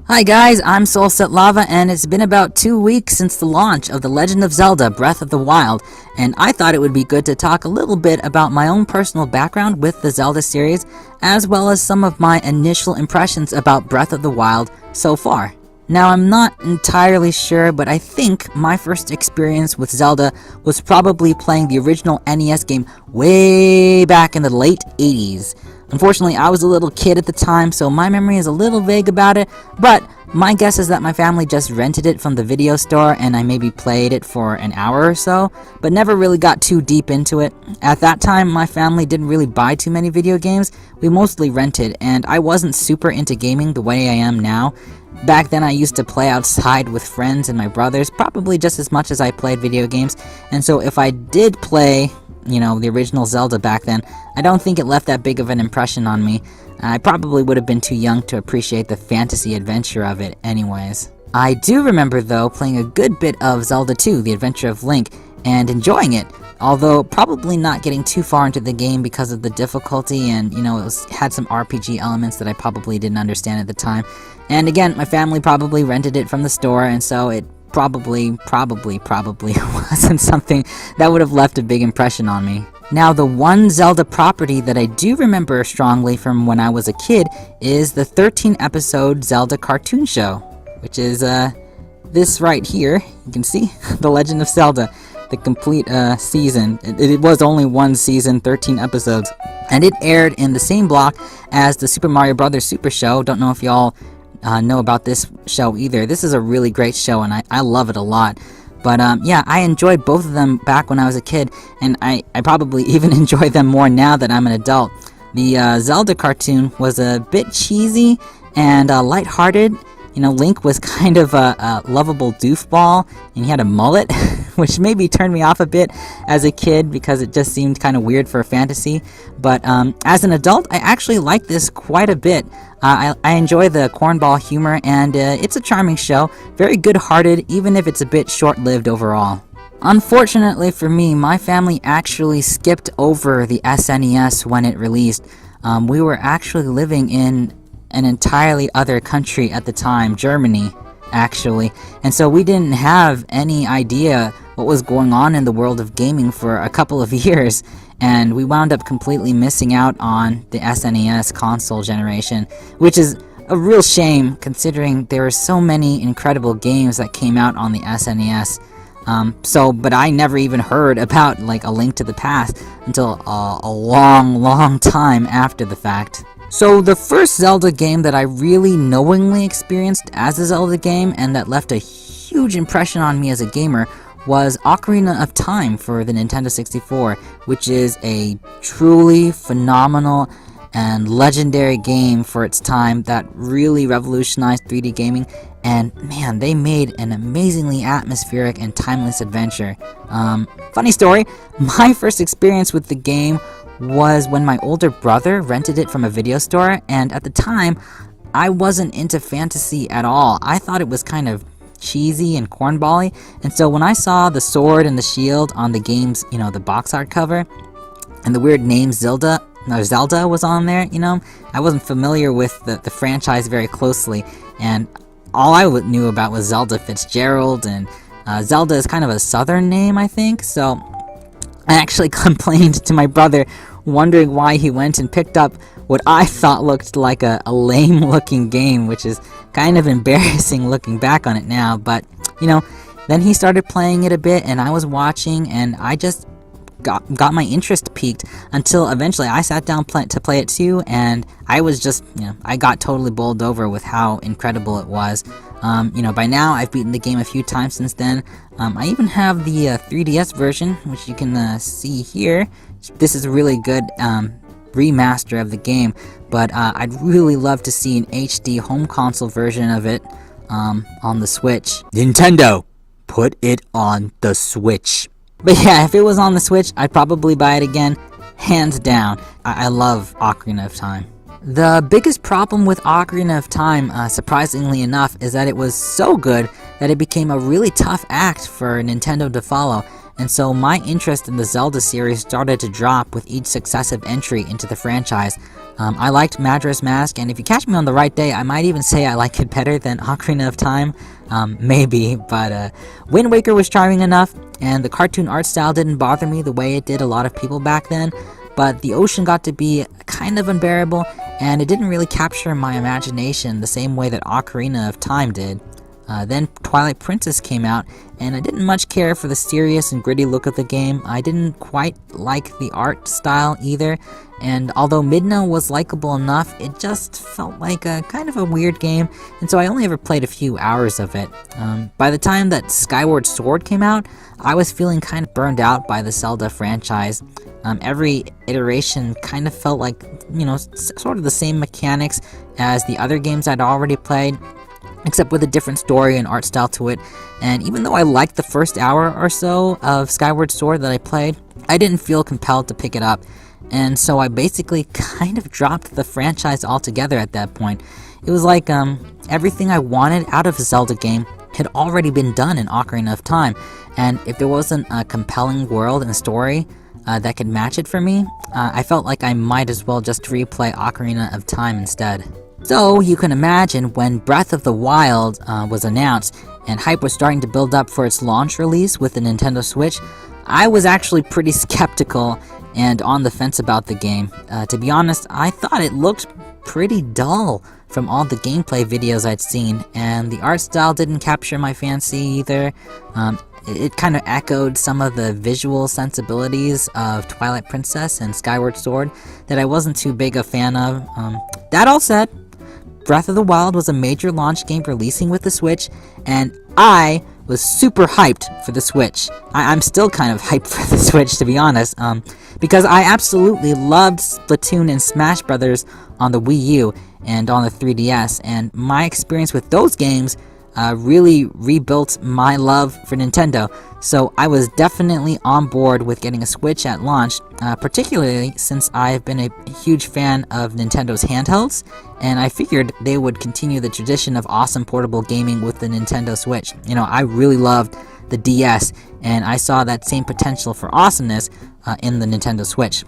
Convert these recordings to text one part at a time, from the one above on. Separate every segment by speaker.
Speaker 1: Hi guys, I'm Solset Lava, and it's been about 2 weeks since the launch of The Legend of Zelda Breath of the Wild, and I thought it would be good to talk a little bit about my own personal background with the Zelda series, as well as some of my initial impressions about Breath of the Wild so far. Now, I'm not entirely sure, but I think my first experience with Zelda was probably playing the original NES game way back in the late 80s. Unfortunately, I was a little kid at the time, so my memory is a little vague about it, but my guess is that my family just rented it from the video store and I maybe played it for an hour or so, but never really got too deep into it. At that time, my family didn't really buy too many video games. We mostly rented, and I wasn't super into gaming the way I am now. Back then, I used to play outside with friends and my brothers, probably just as much as I played video games, and so if I did play the original Zelda back then, I don't think it left that big of an impression on me. I probably would have been too young to appreciate the fantasy adventure of it anyways. I do remember, though, playing a good bit of Zelda 2, The Adventure of Link, and enjoying it, although probably not getting too far into the game because of the difficulty, and had some RPG elements that I probably didn't understand at the time. And again, my family probably rented it from the store, and so it probably wasn't something that would have left a big impression on me. Now, the one Zelda property that I do remember strongly from when I was a kid is the 13-episode Zelda cartoon show, which is this right here. You can see The Legend of Zelda, the complete season. It was only one season, 13 episodes, and it aired in the same block as the Super Mario Bros. Super Show. Don't know if y'all know about this show either. This is a really great show, and I love it a lot. But yeah, I enjoyed both of them back when I was a kid, and I probably even enjoy them more now that I'm an adult. The Zelda cartoon was a bit cheesy and lighthearted. Link was kind of a lovable doofball, and he had a mullet, which maybe turned me off a bit as a kid because it just seemed kind of weird for a fantasy. But as an adult, I actually like this quite a bit. I enjoy the cornball humor, and it's a charming show, very good-hearted, even if it's a bit short-lived overall. Unfortunately for me, my family actually skipped over the SNES when it released. We were actually living in an entirely other country at the time, Germany, actually, and so we didn't have any idea what was going on in the world of gaming for a couple of years, and we wound up completely missing out on the SNES console generation, which is a real shame considering there were so many incredible games that came out on the SNES. But I never even heard about A Link to the Past until a long time after the fact. So the first Zelda game that I really knowingly experienced as a Zelda game and that left a huge impression on me as a gamer was Ocarina of Time for the Nintendo 64, which is a truly phenomenal and legendary game for its time that really revolutionized 3D gaming, and man, they made an amazingly atmospheric and timeless adventure. Funny story, my first experience with the game was when my older brother rented it from a video store, and at the time, I wasn't into fantasy at all. I thought it was kind of cheesy and cornbally, and so when I saw the sword and the shield on the game's, the box art cover, and the weird name Zelda was on there, I wasn't familiar with the franchise very closely, and all I knew about was Zelda Fitzgerald, and Zelda is kind of a southern name, I think, so I actually complained to my brother, wondering why he went and picked up what I thought looked like a lame-looking game, which is kind of embarrassing looking back on it now, but, then he started playing it a bit, and I was watching, and I just got my interest piqued until eventually I sat down to play it too, and I was just, I got totally bowled over with how incredible it was. By now I've beaten the game a few times since then. I even have the 3DS version, which you can see here. This is a really good remaster of the game, but I'd really love to see an HD home console version of it on the Switch. Nintendo, put it on the Switch. But yeah, if it was on the Switch, I'd probably buy it again, hands down. I love Ocarina of Time. The biggest problem with Ocarina of Time, surprisingly enough, is that it was so good that it became a really tough act for Nintendo to follow. and so my interest in the Zelda series started to drop with each successive entry into the franchise. I liked Majora's Mask, and if you catch me on the right day, I might even say I like it better than Ocarina of Time. Maybe, but Wind Waker was charming enough, and the cartoon art style didn't bother me the way it did a lot of people back then, but the ocean got to be kind of unbearable, and it didn't really capture my imagination the same way that Ocarina of Time did. Then Twilight Princess came out, and I didn't much care for the serious and gritty look of the game. I didn't quite like the art style either, and although Midna was likable enough, it just felt like a kind of a weird game, and so I only ever played a few hours of it. By the time that Skyward Sword came out, I was feeling kind of burned out by the Zelda franchise. Every iteration kind of felt like, sort of the same mechanics as the other games I'd already played, except with a different story and art style to it. And even though I liked the first hour or so of Skyward Sword that I played, I didn't feel compelled to pick it up. And so I basically kind of dropped the franchise altogether at that point. It was like everything I wanted out of a Zelda game had already been done in Ocarina of Time. And if there wasn't a compelling world and story that could match it for me, I felt like I might as well just replay Ocarina of Time instead. So you can imagine when Breath of the Wild was announced and hype was starting to build up for its launch release with the Nintendo Switch, I was actually pretty skeptical and on the fence about the game. To be honest, I thought it looked pretty dull from all the gameplay videos I'd seen, and the art style didn't capture my fancy either. It kind of echoed some of the visual sensibilities of Twilight Princess and Skyward Sword that I wasn't too big a fan of. That all said, Breath of the Wild was a major launch game releasing with the Switch, and I was super hyped for the Switch. I'm still kind of hyped for the Switch, to be honest, because I absolutely loved Splatoon and Smash Brothers on the Wii U and on the 3DS, and my experience with those games really rebuilt my love for Nintendo, so I was definitely on board with getting a Switch at launch, particularly since I've been a huge fan of Nintendo's handhelds, and I figured they would continue the tradition of awesome portable gaming with the Nintendo Switch. I really loved the DS, and I saw that same potential for awesomeness in the Nintendo Switch.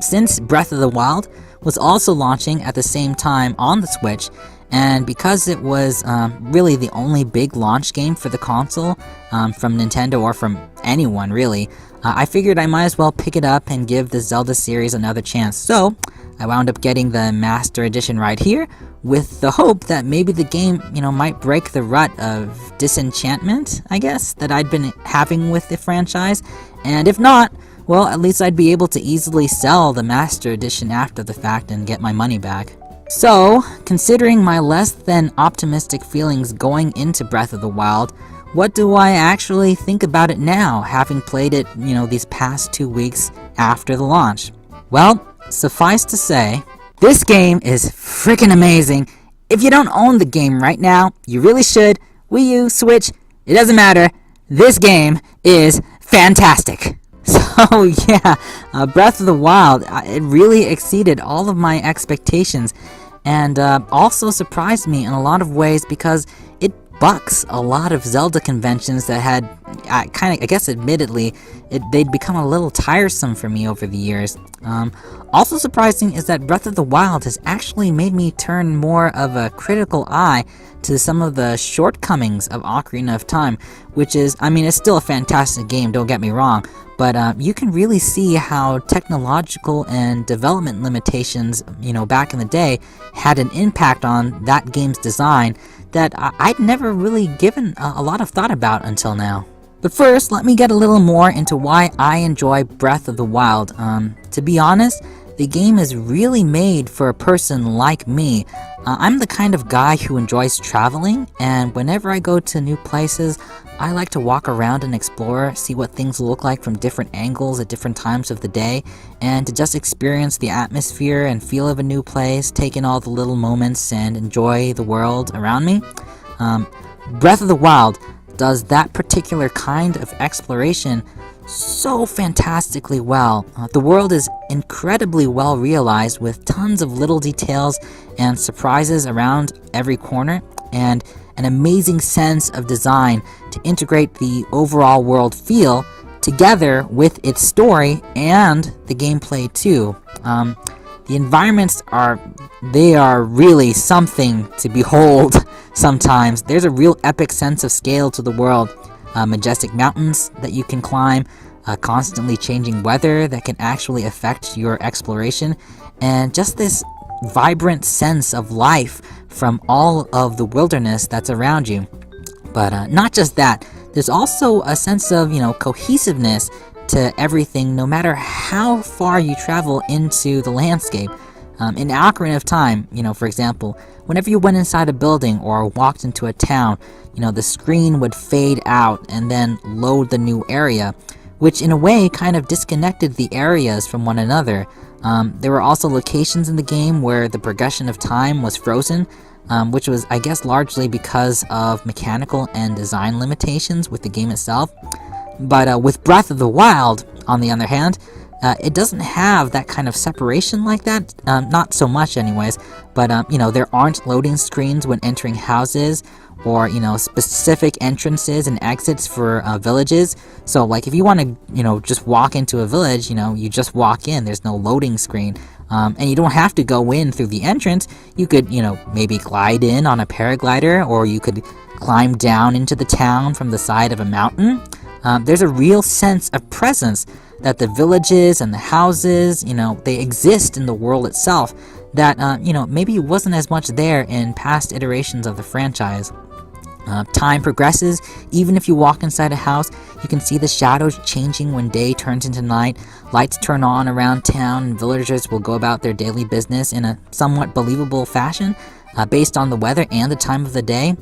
Speaker 1: Since Breath of the Wild was also launching at the same time on the Switch, and because it was really the only big launch game for the console from Nintendo or from anyone really, I figured I might as well pick it up and give the Zelda series another chance. So I wound up getting the Master Edition right here with the hope that maybe the game, might break the rut of disenchantment, I guess, that I'd been having with the franchise. And if not, well, at least I'd be able to easily sell the Master Edition after the fact and get my money back. So, considering my less than optimistic feelings going into Breath of the Wild, what do I actually think about it now, having played it, these past 2 weeks after the launch? Well, suffice to say, this game is freaking amazing. If you don't own the game right now, you really should. Wii U, Switch, it doesn't matter. This game is fantastic. So yeah, Breath of the Wild, it really exceeded all of my expectations, and also surprised me in a lot of ways because it bucks a lot of Zelda conventions that had, I guess admittedly, they'd become a little tiresome for me over the years. Also surprising is that Breath of the Wild has actually made me turn more of a critical eye to some of the shortcomings of Ocarina of Time, which is, it's still a fantastic game, don't get me wrong, but you can really see how technological and development limitations, back in the day, had an impact on that game's design that I'd never really given a lot of thought about until now. But first, let me get a little more into why I enjoy Breath of the Wild. To be honest, the game is really made for a person like me. I'm the kind of guy who enjoys traveling, and whenever I go to new places, I like to walk around and explore, see what things look like from different angles at different times of the day, and to just experience the atmosphere and feel of a new place, take in all the little moments, and enjoy the world around me. Breath of the Wild does that particular kind of exploration so fantastically well. The world is incredibly well realized with tons of little details and surprises around every corner, and an amazing sense of design to integrate the overall world feel together with its story and the gameplay too. The environments are really something to behold sometimes. There's a real epic sense of scale to the world. Majestic mountains that you can climb, constantly changing weather that can actually affect your exploration, and just this vibrant sense of life from all of the wilderness that's around you. But not just that, there's also a sense of, cohesiveness to everything, no matter how far you travel into the landscape. In Ocarina of Time, for example, whenever you went inside a building or walked into a town, the screen would fade out and then load the new area, which in a way kind of disconnected the areas from one another. There were also locations in the game where the progression of time was frozen, which was, I guess, largely because of mechanical and design limitations with the game itself. But with Breath of the Wild, on the other hand, it doesn't have that kind of separation like that, not so much anyways, but there aren't loading screens when entering houses, or specific entrances and exits for villages. So like if you want to just walk into a village, you just walk in, there's no loading screen, and you don't have to go in through the entrance. You could maybe glide in on a paraglider, or you could climb down into the town from the side of a mountain. There's a real sense of presence that the villages and the houses, they exist in the world itself that, maybe wasn't as much there in past iterations of the franchise. Time progresses. Even if you walk inside a house, you can see the shadows changing when day turns into night. Lights turn on around town, and villagers will go about their daily business in a somewhat believable fashion, based on the weather and the time of the day.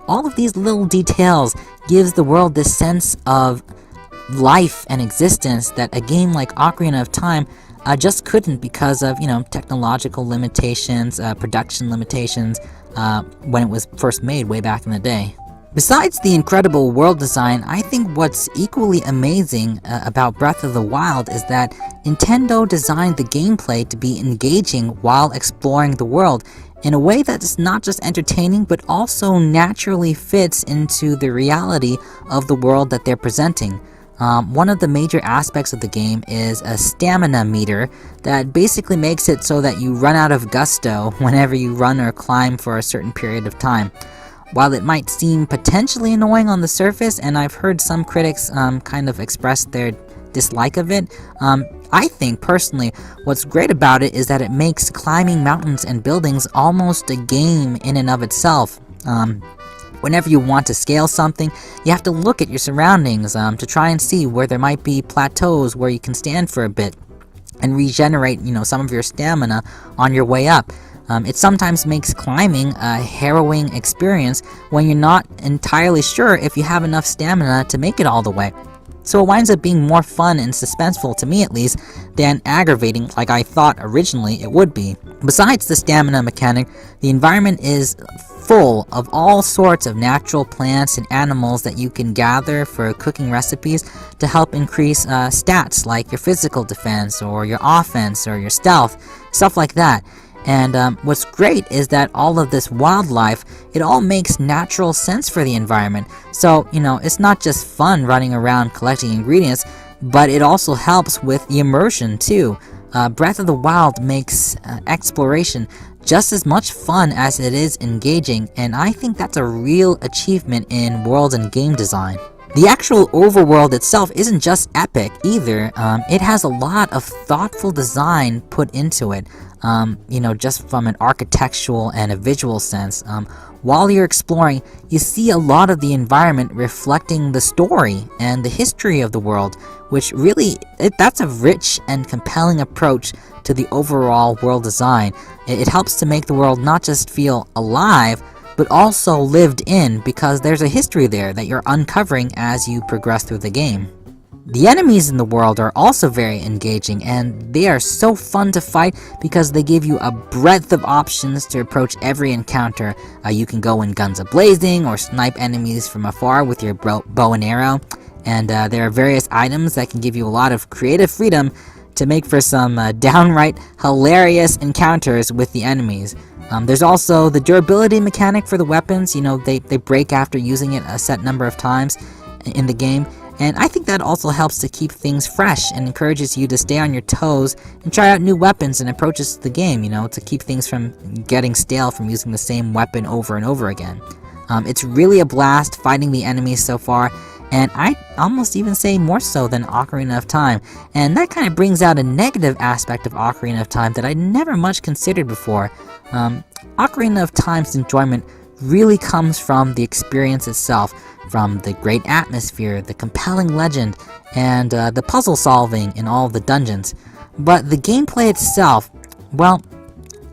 Speaker 1: All of these little details gives the world this sense of life and existence that a game like Ocarina of Time just couldn't, because of technological limitations, production limitations, when it was first made way back in the day. Besides the incredible world design, I think what's equally amazing about Breath of the Wild is that Nintendo designed the gameplay to be engaging while exploring the world in a way that's not just entertaining, but also naturally fits into the reality of the world that they're presenting. One of the major aspects of the game is a stamina meter that basically makes it so that you run out of gusto whenever you run or climb for a certain period of time. While it might seem potentially annoying on the surface, and I've heard some critics kind of express their dislike of it, I think personally what's great about it is that it makes climbing mountains and buildings almost a game in and of itself. Whenever you want to scale something, you have to look at your surroundings to try and see where there might be plateaus where you can stand for a bit and regenerate, some of your stamina on your way up. It sometimes makes climbing a harrowing experience when you're not entirely sure if you have enough stamina to make it all the way. So it winds up being more fun and suspenseful, to me at least, than aggravating like I thought originally it would be. Besides the stamina mechanic, the environment is full of all sorts of natural plants and animals that you can gather for cooking recipes to help increase stats like your physical defense or your offense or your stealth, stuff like that. And what's great is that all of this wildlife, it all makes natural sense for the environment. So, it's not just fun running around collecting ingredients, but it also helps with the immersion too. Breath of the Wild makes exploration just as much fun as it is engaging, and I think that's a real achievement in world and game design. The actual overworld itself isn't just epic either. It has a lot of thoughtful design put into it, just from an architectural and a visual sense. While you're exploring, you see a lot of the environment reflecting the story and the history of the world, which really, that's a rich and compelling approach to the overall world design. It helps to make the world not just feel alive, but also lived in, because there's a history there that you're uncovering as you progress through the game. The enemies in the world are also very engaging, and they are so fun to fight because they give you a breadth of options to approach every encounter. You can go in guns a-blazing or snipe enemies from afar with your bow and arrow, and there are various items that can give you a lot of creative freedom to make for some downright hilarious encounters with the enemies. There's also the durability mechanic for the weapons. They break after using it a set number of times in the game, And I think that also helps to keep things fresh and encourages you to stay on your toes and try out new weapons and approaches to the game, to keep things from getting stale from using the same weapon over and over again. It's really a blast fighting the enemies so far, and I'd almost even say more so than Ocarina of Time. And that kind of brings out a negative aspect of Ocarina of Time that I'd never much considered before. Ocarina of Time's enjoyment really comes from the experience itself, from the great atmosphere, the compelling legend, and the puzzle solving in all the dungeons. But the gameplay itself, well,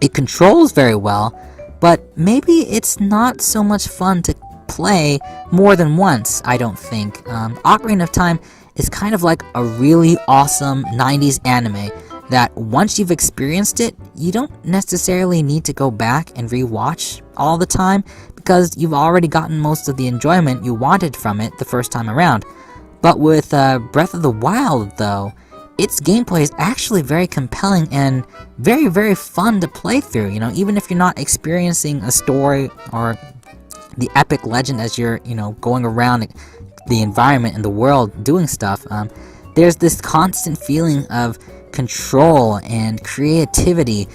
Speaker 1: it controls very well, but maybe it's not so much fun to play more than once, I don't think. Ocarina of Time is kind of like a really awesome 90s anime that once you've experienced it, you don't necessarily need to go back and rewatch all the time because you've already gotten most of the enjoyment you wanted from it the first time around. But with Breath of the Wild, though, its gameplay is actually very compelling and very, very fun to play through. Even if you're not experiencing a story or the epic legend as you're, going around the environment and the world doing stuff, there's this constant feeling of control and creativity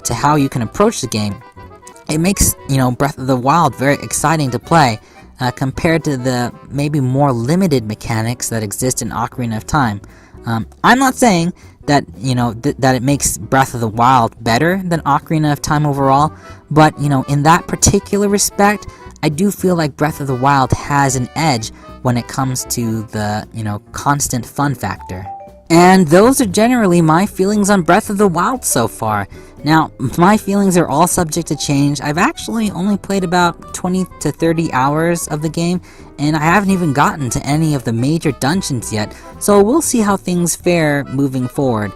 Speaker 1: to how you can approach the game. It makes, Breath of the Wild very exciting to play compared to the maybe more limited mechanics that exist in Ocarina of Time. I'm not saying that, that it makes Breath of the Wild better than Ocarina of Time overall, but, in that particular respect, I do feel like Breath of the Wild has an edge when it comes to the, constant fun factor. And those are generally my feelings on Breath of the Wild so far. Now, my feelings are all subject to change. I've actually only played about 20 to 30 hours of the game, and I haven't even gotten to any of the major dungeons yet, so we'll see how things fare moving forward.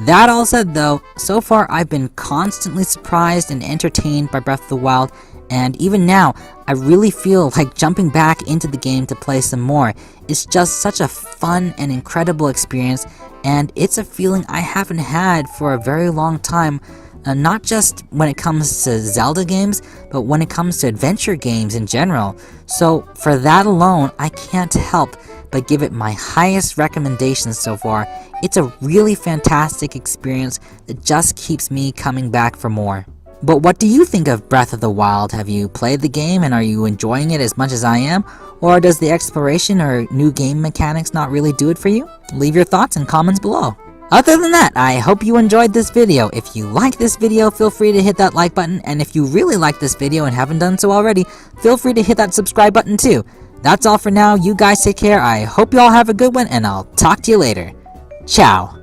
Speaker 1: That all said though, so far I've been constantly surprised and entertained by Breath of the Wild, and even now, I really feel like jumping back into the game to play some more. It's just such a fun and incredible experience, and it's a feeling I haven't had for a very long time, not just when it comes to Zelda games, but when it comes to adventure games in general. So for that alone, I can't help but give it my highest recommendations so far. It's a really fantastic experience that just keeps me coming back for more. But what do you think of Breath of the Wild? Have you played the game and are you enjoying it as much as I am? Or does the exploration or new game mechanics not really do it for you? Leave your thoughts in comments below. Other than that, I hope you enjoyed this video. If you like this video, feel free to hit that like button, and if you really like this video and haven't done so already, feel free to hit that subscribe button too. That's all for now. You guys take care. I hope you all have a good one, and I'll talk to you later. Ciao.